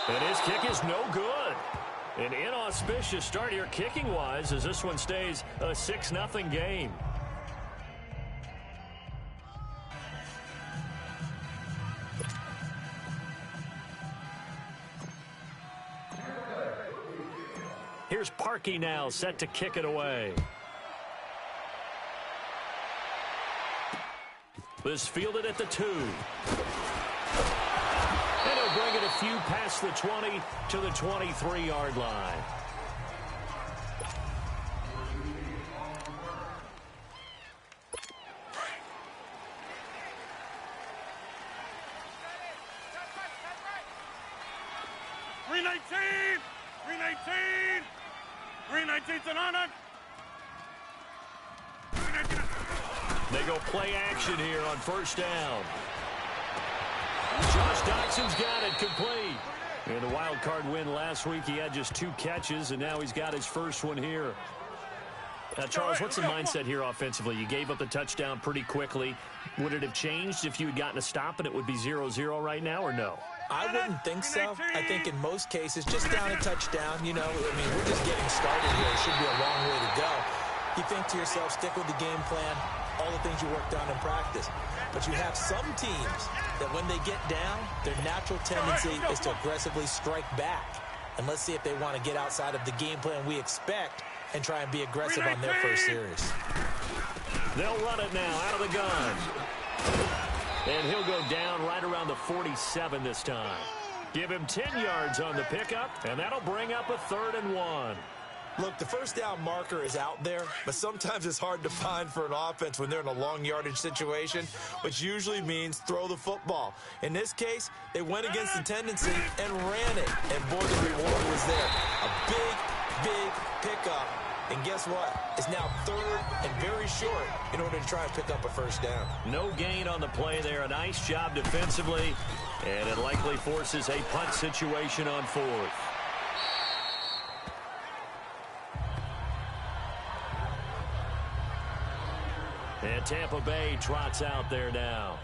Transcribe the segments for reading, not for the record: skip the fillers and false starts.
And his kick is no good. An inauspicious start here kicking-wise as this one stays a 6-0 game. Here's Parkey now, set to kick it away. This fielded at the 2. And he'll bring it a few past the 20 to the 23-yard line. Green 19's an honor. They go play action here on first down. Josh Doxson's got it complete. In the wild card win last week, he had just 2 catches, and now he's got his first one here. Charles, what's the mindset here offensively? You gave up the touchdown pretty quickly. Would it have changed if you had gotten a stop and it would be 0-0 right now, or no? I wouldn't think so. I think in most cases, just down a touchdown, you know, I mean, we're just getting started here. It should be a long way to go. You think to yourself, stick with the game plan, all the things you worked on in practice. But you have some teams that when they get down, their natural tendency is to aggressively strike back. And let's see if they want to get outside of the game plan we expect and try and be aggressive on their first series. They'll run it now out of the gun. And he'll go down right around the 47 this time. Give him 10 yards on the pickup, and that'll bring up a 3rd and 1. Look, the first down marker is out there, but sometimes it's hard to find for an offense when they're in a long yardage situation, which usually means throw the football. In this case, they went against the tendency and ran it, and boy, the reward was there. A big pickup, and guess what? It's now 3rd and very short in order to try and pick up a first down. No gain on the play there. A nice job defensively, and it likely forces a punt situation on 4th. And Tampa Bay trots out there now.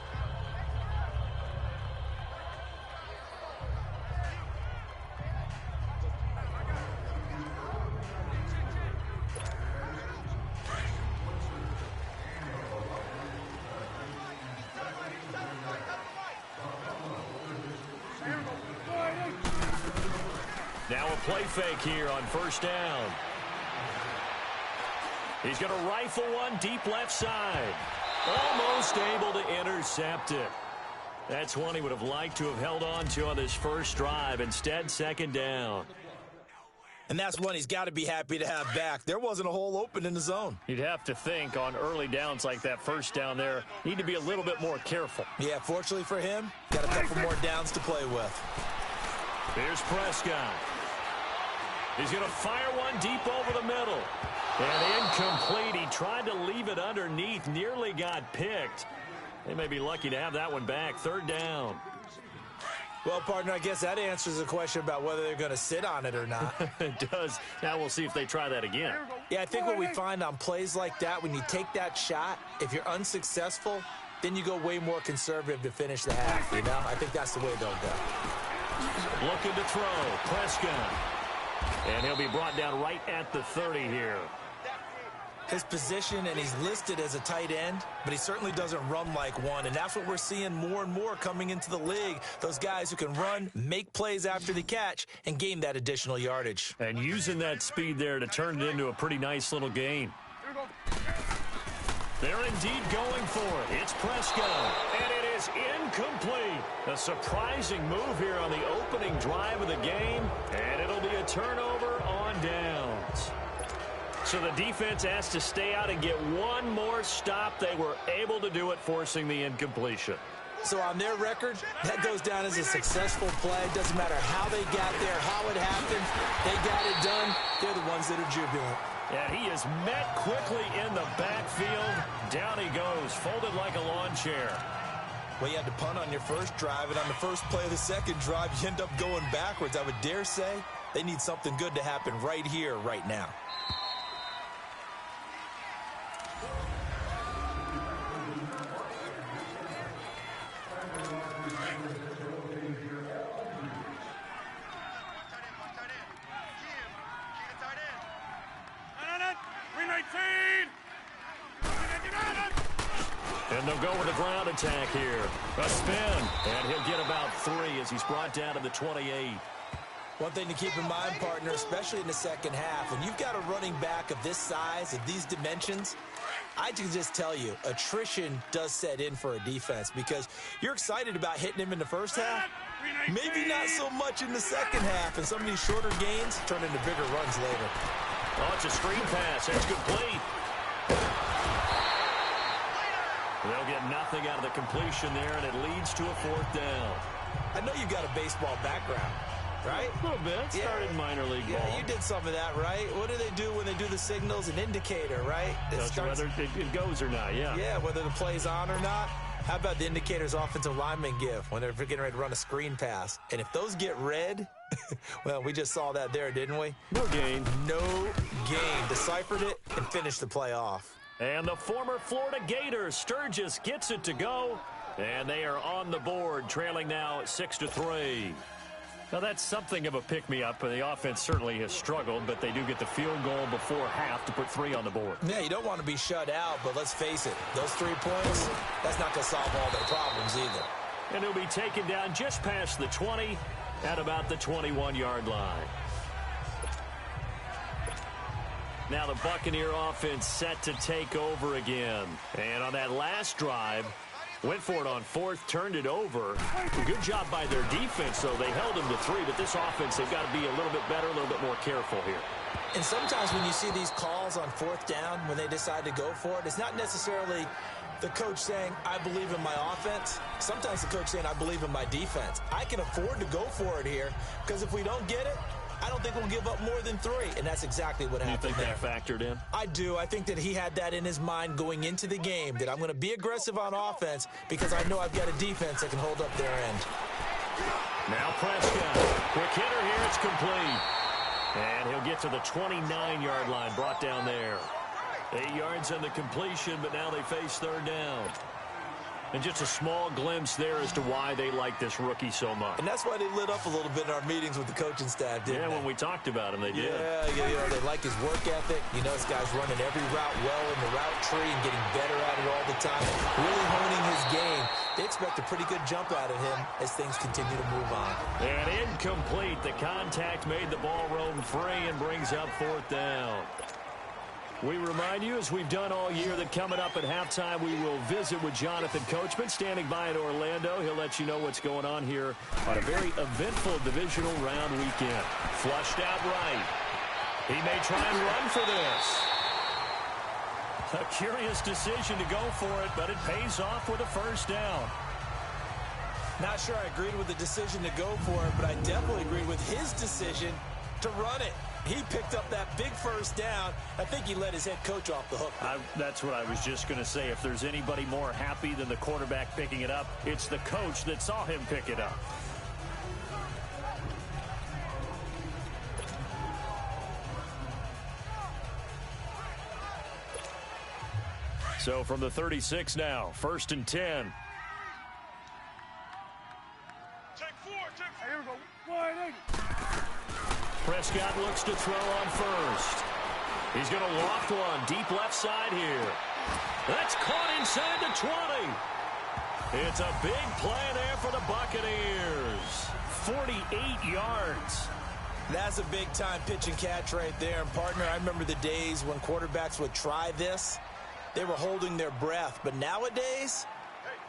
Now a play fake here on first down. He's going to rifle one deep left side. Almost able to intercept it. That's one he would have liked to have held on to on this first drive. Instead, 2nd down. And that's one he's got to be happy to have back. There wasn't a hole open in the zone. You'd have to think on early downs like that first down there, need to be a little bit more careful. Yeah, fortunately for him, got a couple more downs to play with. Here's Prescott. He's going to fire one deep over the middle. And incomplete. He tried to leave it underneath, nearly got picked. They may be lucky to have that one back. 3rd down. Well, partner, I guess that answers the question about whether they're going to sit on it or not. It does. Now we'll see if they try that again. Yeah, I think what we find on plays like that, when you take that shot, if you're unsuccessful, then you go way more conservative to finish the half, you know? I think that's the way they'll go. Looking to throw. Prescott. And he'll be brought down right at the 30 here. His position, and he's listed as a tight end, but he certainly doesn't run like one, and that's what we're seeing more and more coming into the league. Those guys who can run, make plays after the catch, and gain that additional yardage. And using that speed there to turn it into a pretty nice little gain. They're indeed going for it. It's Prescott, and it is incomplete. A surprising move here on the opening drive of the game, and it'll be a turnover on downs. So the defense has to stay out and get one more stop. They were able to do it, forcing the incompletion. So on their record, that goes down as a successful play. Doesn't matter how they got there, how it happened. They got it done. They're the ones that are jubilant. And he is met quickly in the backfield. Down he goes, folded like a lawn chair. Well, you had to punt on your first drive, and on the first play of the second drive, you end up going backwards. I would dare say they need something good to happen right here, right now. And they'll go with a ground attack here. A spin. And he'll get about 3 as he's brought down to the 28. One thing to keep in mind, partner, especially in the second half, when you've got a running back of this size, of these dimensions, I can just tell you, attrition does set in for a defense because you're excited about hitting him in the first half. Maybe not so much in the second half, and some of these shorter gains turn into bigger runs later. Oh, it's a screen pass. It's complete. They'll get nothing out of the completion there, and it leads to a 4th down. I know you've got a baseball background, right? A little bit. Started minor league ball. Yeah, you did some of that, right? What do they do when they do the signals? An indicator, right? Whether it goes or not, yeah. Yeah, whether the play's on or not. How about the indicators offensive linemen give when they're getting ready to run a screen pass? And if those get red, well, we just saw that there, didn't we? No gain. No gain. Deciphered it and finished the play off. And the former Florida Gator, Sturgis, gets it to go. And they are on the board, trailing now 6-3. Now, that's something of a pick-me-up. The offense certainly has struggled, but they do get the field goal before half to put 3 on the board. Yeah, you don't want to be shut out, but let's face it, those 3 points, that's not going to solve all their problems either. And he'll be taken down just past the 20 at about the 21-yard line. Now the Buccaneer offense set to take over again. And on that last drive, went for it on 4th, turned it over. Good job by their defense, though. They held them to 3, but this offense, they've got to be a little bit better, a little bit more careful here. And sometimes when you see these calls on 4th down, when they decide to go for it, it's not necessarily the coach saying, I believe in my offense. Sometimes the coach saying, I believe in my defense. I can afford to go for it here, because if we don't get it, I don't think we'll give up more than 3, and that's exactly what happened there. You think that factored in? I do. I think that he had that in his mind going into the game, that I'm going to be aggressive on offense because I know I've got a defense that can hold up their end. Now Prescott. Quick hitter here. It's complete. And he'll get to the 29-yard line, brought down there. 8 yards on the completion, but now they face 3rd down. And just a small glimpse there as to why they like this rookie so much. And that's why they lit up a little bit in our meetings with the coaching staff, didn't they? Yeah, when we talked about him, they did. Yeah, they like his work ethic. You know, this guy's running every route well in the route tree and getting better at it all the time. Really honing his game. They expect a pretty good jump out of him as things continue to move on. And incomplete. The contact made the ball roam free and brings up 4th down. We remind you, as we've done all year, that coming up at halftime, we will visit with Jonathan Coachman, standing by in Orlando. He'll let you know what's going on here on a very eventful divisional round weekend. Flushed out right. He may try and run for this. A curious decision to go for it, but it pays off with a 1st down. Not sure I agreed with the decision to go for it, but I definitely agreed with his decision to run it. He picked up that big 1st down. I think he let his head coach off the hook. That's what I was just going to say. If there's anybody more happy than the quarterback picking it up, it's the coach that saw him pick it up. So from the 36 now, 1st and 10. Take 4. Here we go. 180. Prescott looks to throw on 1st. He's going to loft one deep left side here. That's caught inside the 20. It's a big play there for the Buccaneers. 48 yards. That's a big-time pitch and catch right there. And, partner, I remember the days when quarterbacks would try this. They were holding their breath. But nowadays,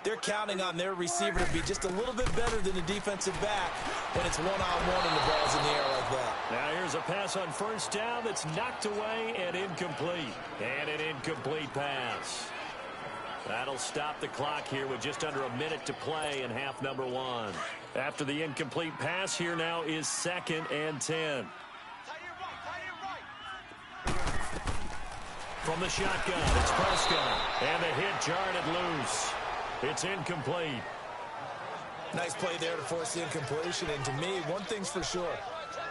they're counting on their receiver to be just a little bit better than the defensive back when it's one-on-one and the ball's in the air like that. Now here's a pass on 1st down that's knocked away and incomplete. And an incomplete pass. That'll stop the clock here with just under a minute to play in half number 1. After the incomplete pass, here now is 2nd and 10. From the shotgun, it's Prescott. And the hit jarred it loose. It's incomplete. Nice play there to force the incompletion. And to me, one thing's for sure.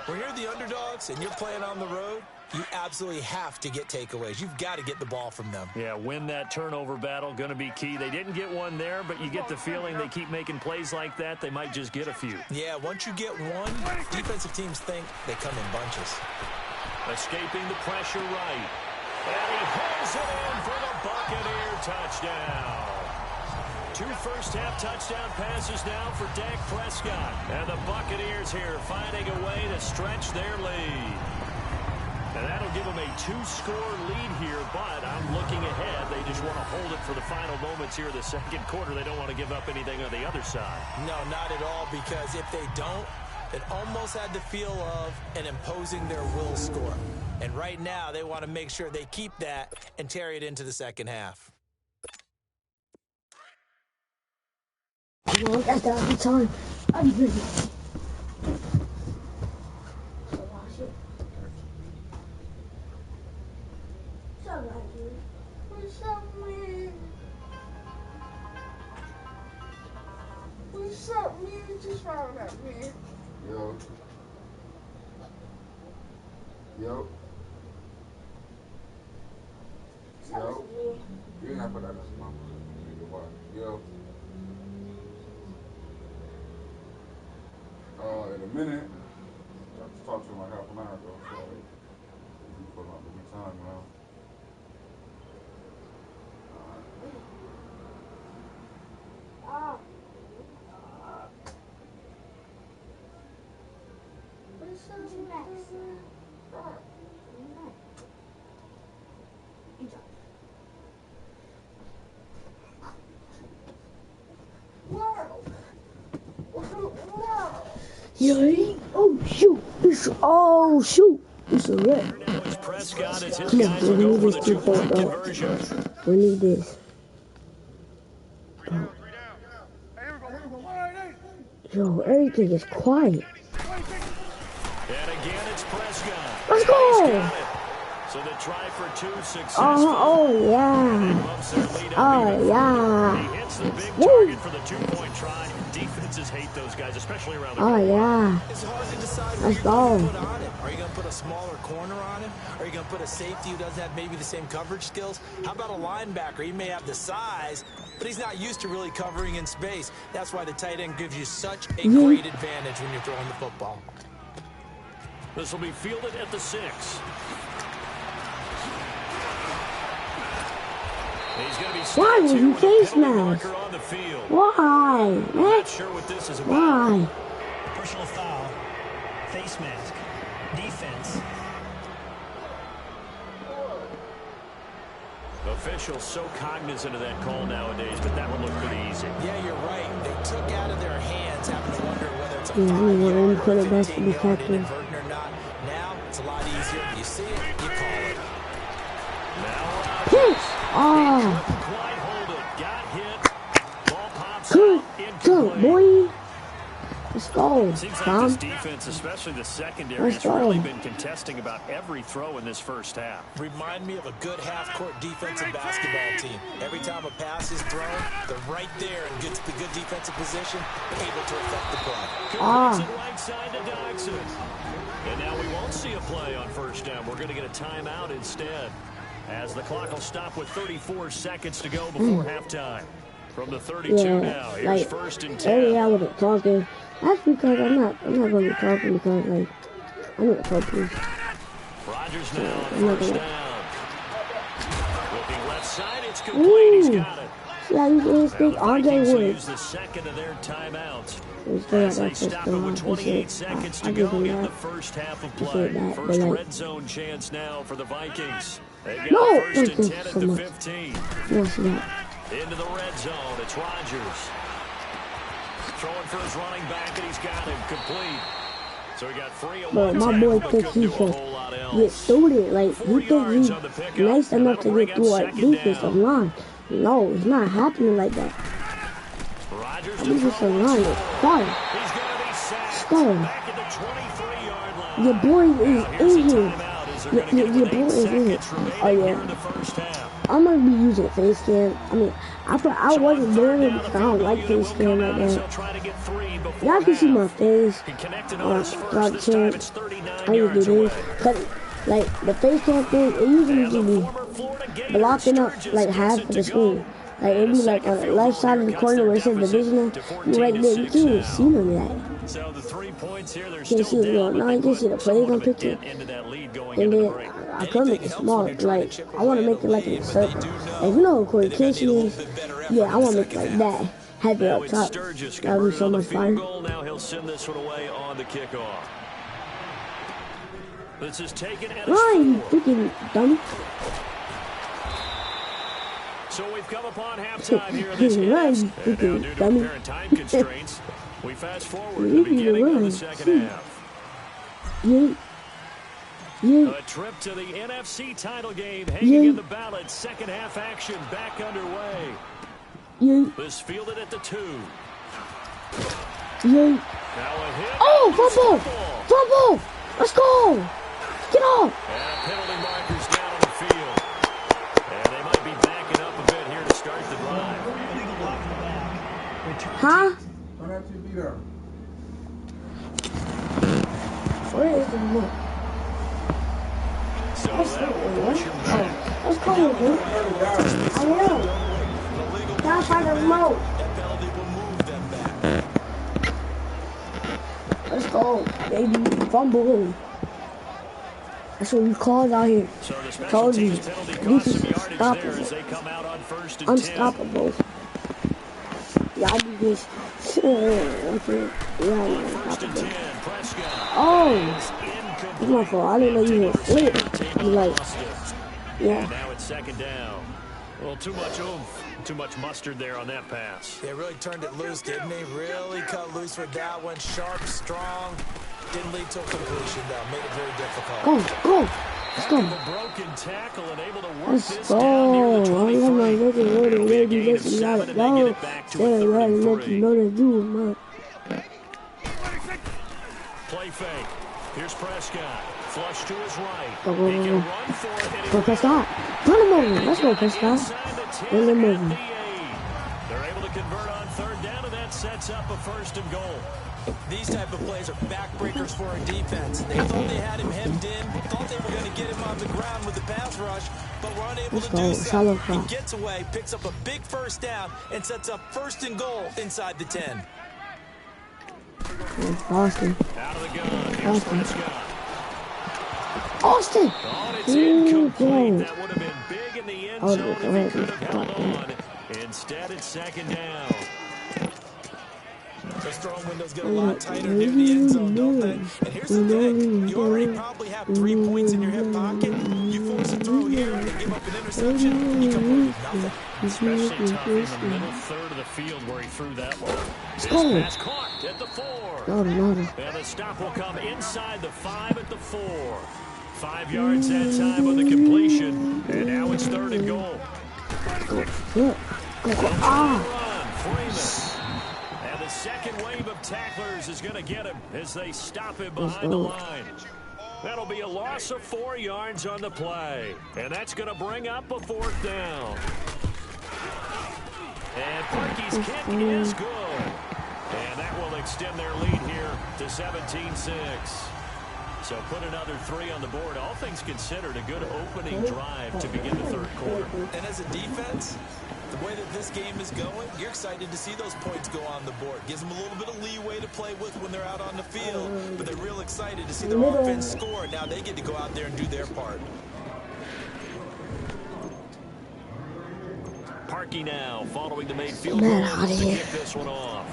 When you're the underdogs and you're playing on the road, you absolutely have to get takeaways. You've got to get the ball from them. Yeah, win that turnover battle, going to be key. They didn't get one there, but you get the feeling they keep making plays like that, they might just get a few. Yeah, once you get one, defensive teams think they come in bunches. Escaping the pressure right. And he holds it in for the Buccaneer touchdown. 2 first-half touchdown passes now for Dak Prescott. And the Buccaneers here finding a way to stretch their lead. And that'll give them a 2-score lead here, but I'm looking ahead. They just want to hold it for the final moments here in the second quarter. They don't want to give up anything on the other side. No, not at all, because if they don't, it almost had the feel of an imposing their will score. And right now, they want to make sure they keep that and carry it into the second half. Come on, that's the time. I'm ready. What's up, man? What's up, man? Just found out, man. Yo. Yo. Yo. You ain't got to put that in his mouth. Yo. In a minute, I have to talk to him like half an hour ago, so you put up a good time now. Yeah. Oh shoot! It's a wreck. Now it's Prescott as his Come on, guys we will go need for this the 2-point 2-point though. conversion. We need this. Yo, everything is quiet. And again, it's Prescott. Let's He's go! got it. So the try for 2 successful. Oh yeah! Bumps their lead up Oh even yeah! further. He hits the big Woo. target for the 2-point try. Defenses hate those guys, especially around the Oh goal line. yeah! It's hard to decide what Let's you're going go. to put on him. Are you going to put a smaller corner on him? Are you going to put a safety who doesn't have maybe the same coverage skills? How about a linebacker? He may have the size, but he's not used to really covering in space. That's why the tight end gives you such a great advantage when you're throwing the football. This will be fielded at the 6. He's going to be Why stopped was here he with a face penalty mask? marker on the field. Why, I'm man? not sure what this is about. Why? Personal foul, face mask, defense. Officials so cognizant of that call nowadays, but that one looked pretty easy. Yeah, you're right. They took out of their hands, having to wonder whether it's a Yeah, I mean, 5-yard put or it back to the 15-yard captain. inadvertent or not. Now, it's a lot easier. You see it, you call it. Now Yes! Oh, couldn't quite hold it. Got hit. Ball pops good, out. good, Incomplete. boy. Let's go, Seems like Tom. this defense, especially the secondary, Let's has go. really been contesting about every throw in this first half. Remind me of a good half-court defensive basketball team. Every time a pass is thrown, they're right there in good defensive position, able to affect the play. Completes it right side to Dodson. And now we won't see a play on first down. We're going to get a timeout instead, as the clock will stop with 34 seconds to go before halftime. From the 32 now, Yeah, here's like, first and every 10. I wasn't talking. That's because I'm not gonna be talking because, like, I'm not talking. Rodgers now on I'm not first gonna. down. Looking left side, it's complete. He's Ooh. got it. Yeah, you can Now speak the Andre Vikings will Wood. use the second of their timeouts. We still got As they that first stop it with down. 28 seconds I to give go him in the that. first half of I play. said that, but First like, red zone chance now for the Vikings. They've got No! first Thank and you 10 at so the much. 15. What's that? Into the red zone. It's Rodgers. Throwing for his running back, and he's got him complete. So he got free of But one my tackle, boy but thinks couldn't he do a can whole lot get else. through it. Like, 4 he yards thinks on the he's pickup, nice and enough that'll to bring get up through our second defensive down. line. No, it's not happening like that. Rodgers Our to defensive throw once line more. is fire. He's going to be sacked. Go. Back at the 23-yard line. Your boy Now is here's a injured. timeout as they're going to get it Your with boy 8 is injured. seconds remaining Oh, here yeah. in the first half. I'm gonna be using face cam. I mean, I wasn't doing it because I don't like face cam like that. Y'all can see my face. Start chin. I usually do this. Cause, like, the face cam thing, it usually just be blocking up, like, half of the screen. Like, it'd be, like, on the left side of the corner where it says divisional. You right there. You can't even see none of that. So the 3 points here, they're You still can see what's down, going but on. they You can see the put plays somewhat on of a picture. dent into that lead going And into the then break. I could make it smaller. Like, I want to make it like in a circle. Like, you know what Corey Casey is? Yeah, I want to make like that. Have it Now up it's top. Sturgis That would be converted so on the much field fun. goal. Now he'll send this one away on the kickoff. This is taken at his Run, you 4. freaking dummy. So we've come upon halftime here in this game. Run, And you now due freaking to dummy. apparent time constraints, we fast forward to You the need to beginning of the run. second half. You. A trip to the NFC title game hanging in the balance. Second half action back underway. This fielded at the 2. Now a hit. Oh, fumble! Fumble! Let's go! Get off! And penalty markers down on the field. And they might be backing up a bit here to start the drive. Huh? Turn that TV down. Where is the remote? So that will push him back. Let's go, dude. I know. Gotta find the remote. That penalty will move them back. Let's go, baby. Fumble. That's what we called out here. So the special Told you. teams penalty cost some yardage there Unstoppable. as they come out on 1st and 10. Unstoppable. Yeah, I do this. Yeah, First and 10, Prescott. Oh, It's incomplete. it's my fault. I didn't know you were flip. I'm like, yeah. And now it's second down. Well, too much oomph, too much mustard there on that pass. They really turned it loose, didn't they? Really cut loose with that one. Sharp, strong. Didn't lead to a completion, though. Made it very difficult. Go, go. Let's go. A broken tackle and able to work Let's this go. down near the I'm 23. looking It'll ready, be a ready, gain of listen, 7 let and it they get go. it back to a They're 3rd ready, and let 3. you know they do, man. Play fake. Here's Prescott. Flush to his right. Go, go, He go, can go. run for it. And Go, Prescott. Run him over. Let's go, Prescott. inside the 10 Run him at over. the 8. They're able to convert on 3rd down, and that sets up a 1st and goal. These type of plays are backbreakers for our defense. They thought they had him hemmed in, thought they were going to get him on the ground with the pass rush, but were unable Let's to go. do so. Shallow He cross. gets away, picks up a big 1st down, and sets up 1st and goal inside the 10. Austin. Out of the gun. Here's Prescott. Austin. Oh, it's Ooh, incomplete. go. That would have been big in the end Oh, zone if go he ahead. could have held on. Instead, it's 2nd down. Those throwing windows get a lot tighter near the end zone, don't they? And here's the thing. You already probably have 3 points in your hip pocket. You force a throw here and give up an interception, you come away with nothing. Especially tough in the middle 3rd of the field where he threw that one. This go. pass caught at the 4. No. And the stop will come inside the 5 at the 4. 5 yards that time on the completion. And now it's 3rd and goal. Go. Ah. Run, Freeman. And the second wave of tacklers is going to get him as they stop him behind the line. That'll be a loss of 4 yards on the play. And that's going to bring up a 4th down. And Parkey's kick is good. And that will extend their lead here to 17-6. So put another 3 on the board. All things considered, a good opening drive to begin the 3rd quarter. And as a defense, the way that this game is going, you're excited to see those points go on the board. Gives them a little bit of leeway to play with when they're out on the field. But they're real excited to see their offense score. Now they get to go out there and do their part. Parkey now following the made field goal to kick this one off.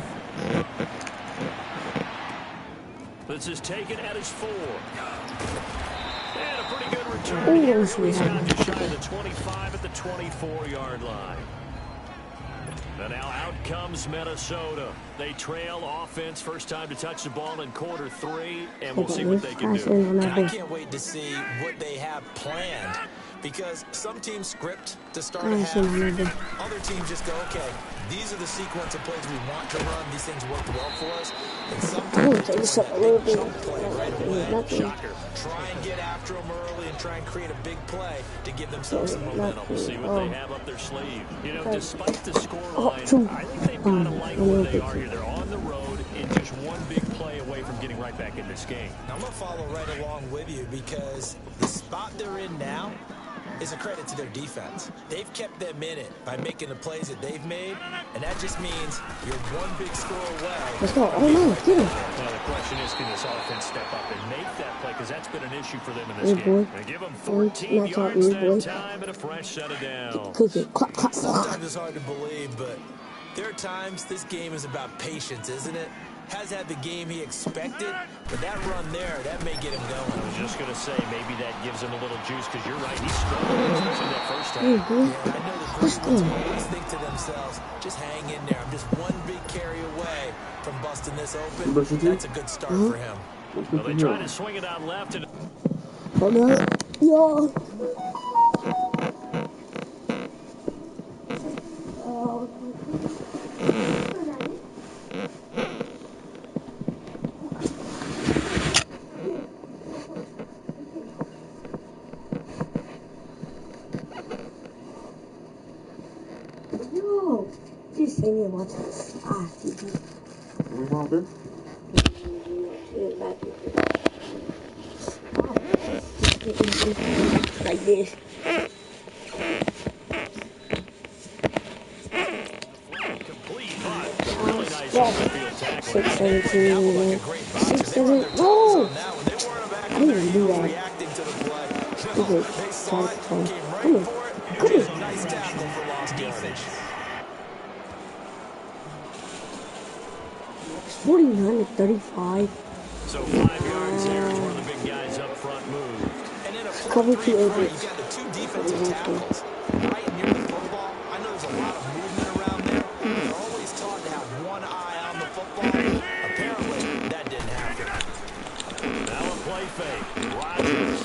This is taken at his 4. And a pretty good return here. He's got just shy of the 25 at the 24-yard line. And now out comes Minnesota. They trail offense, first time to touch the ball in quarter 3, and we'll see what they can do. And I can't wait to see what they have planned, because some teams script to start a half, other teams just go, okay, these are the sequence of plays we want to run. These things worked well for us. And sometimes they throw a big chunk play right away. Shocker. Try and get after them early and try and create a big play to give themselves some momentum. We'll see what they have up their sleeve. You know, despite the scoreline, I think they've got to like where they are here. They're on the road and just one big play away from getting right back in this game. I'm going to follow right along with you, because the spot they're in now, is a credit to their defense. They've kept them in it by making the plays that they've made, and that just means you're one big score away. Let's go. Oh, no, get him. Now, the question is, can this offense step up and make that play? Because that's been an issue for them in this game. They give them 14 yards that time and a fresh set of downs. Sometimes it's hard to believe, but there are times this game is about patience, isn't it? Has had the game he expected, but that run there, that may get him going. I was just going to say, maybe that gives him a little juice, because you're right, he struggled in that first half. Yeah, I know the great ones always think to themselves, just hang in there. I'm just one big carry away from busting this open. That's a good start for him. Well, they try to swing it out left. And hold on. Yo. Just say me watch this. TV. We want this? Like this. really nice on-field tackling. 6-17. 6-7. No! I didn't even do that. Okay, come here. Come here. Nice tackle for lost yardage. 49-35. So 5 yards here is where the big guys up front moved. And in a Cover 2 you overs. got the two defensive tackles right near the football. I know there's a lot of movement around there. They're always taught to have one eye on the football. Apparently, that didn't happen. Now a play fake. Rodgers.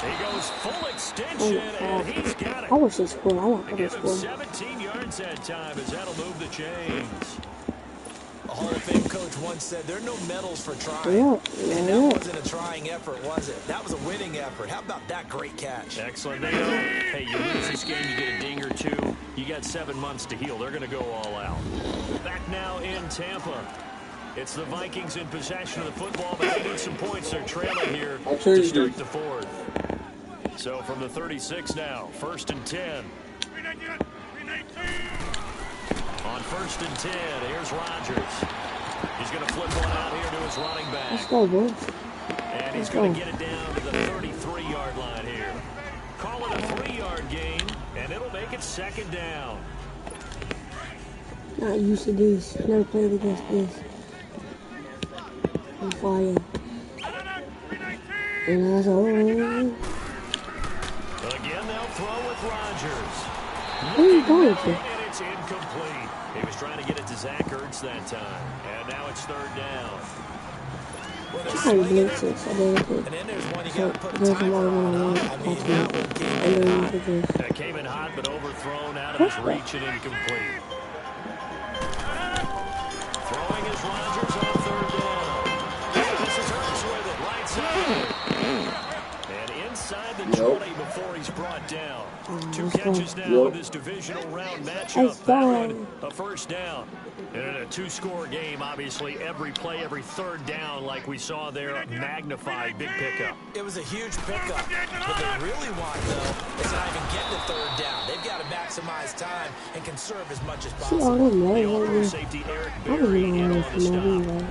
He goes full extension, and he's got it. I wish they scored. I want them to Give him score. 17 yards that time, as that'll move the chains. A Hall of Fame coach once said, there are no medals for trying. Yeah, And that wasn't a trying effort, was it? That was a winning effort. How about that great catch? Excellent. They know, hey, you lose this game, you get a ding or two. You got 7 months to heal. They're going to go all out. Back now in Tampa. It's the Vikings in possession of the football, but they need some points. They're trailing here to start the fourth. So from the 36 now, 1st and 10. On 1st and 10, here's Rodgers. He's going to flip one out here to his running back. Let's go, boy. And he's going to get it down to the 33-yard line here. Call it a 3-yard gain, and it'll make it 2nd down. Not used to this. Never played against this. I'm fire. And that's all. Again, they'll throw with Rodgers. Where are you going to? And it's incomplete. He was trying to get it to Zach Ertz that time. And now it's 3rd down. I blitzed it. I didn't And then there's one you so got to put a there's timer another one I on. want. I mean, That's that me. one came And in then hot. look at this. That came in hot, but overthrown out of his reach and incomplete. Throwing is Rodgers on 3rd down. This is Ertz with it, right side. And inside the 20 before he's brought down. 2 catches now in this divisional round matchup. That one, a 1st down. And in a 2-score game, obviously, every play, every 3rd down, like we saw there, magnified, big pickup. It was a huge pickup. What they really want, though, is not even get the 3rd down. They've got to maximize time and conserve as much as See all possible. them The legs all-pro right there. safety Eric I don't Berry even in know on if the you stop. know that.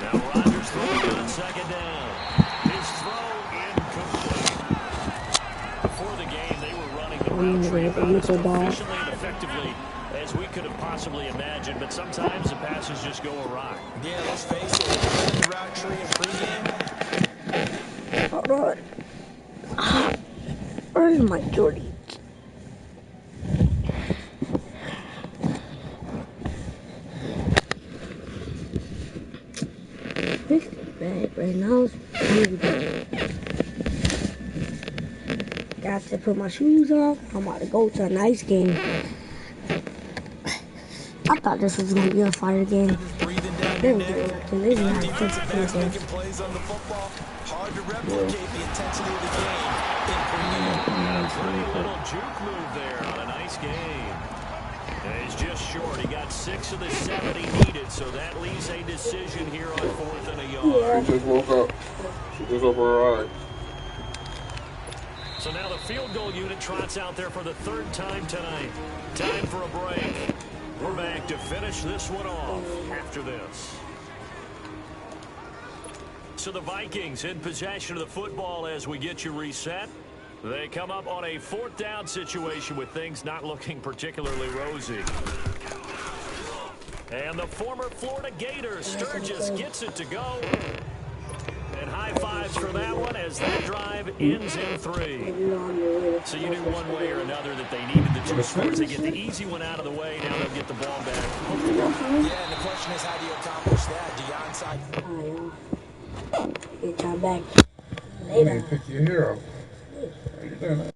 Now Rodgers throwing on 2nd down. His throw incomplete. Before the game, they were running the route tree about as efficiently and effectively as we could have possibly imagined, but sometimes the passes just go awry. Yeah, let's face it. When you're running the route tree in pregame, Hold on. Where's my Jordy? This bag right now is really bad. Got to put my shoes on. I'm about to go to a nice game. I thought this was gonna be a fire game. just breathing down They your were doing neck. nothing. They didn't have Defensive backs to making plays on the football. Hard to replicate the intensity of the game Pretty little juke move there on a nice game. And he's just short. He got 6 of the 7 he needed, so that leaves a decision here on 4th and a yard. She just woke up. She just opened her eye. So now the field goal unit trots out there for the 3rd time tonight. Time for a break. We're back to finish this one off after this. So the Vikings in possession of the football as we get you reset. They come up on a 4th down situation with things not looking particularly rosy. And the former Florida Gator, Sturgis, gets it to go. And high fives for that one as that drive ends in 3. So you knew one way or another that they needed the 2 scores. They get the easy one out of the way. Now they'll get the ball back. Yeah, and the question is, how do you accomplish that? Do you onside? Get y'all back Later. Pick your hero. How you doing?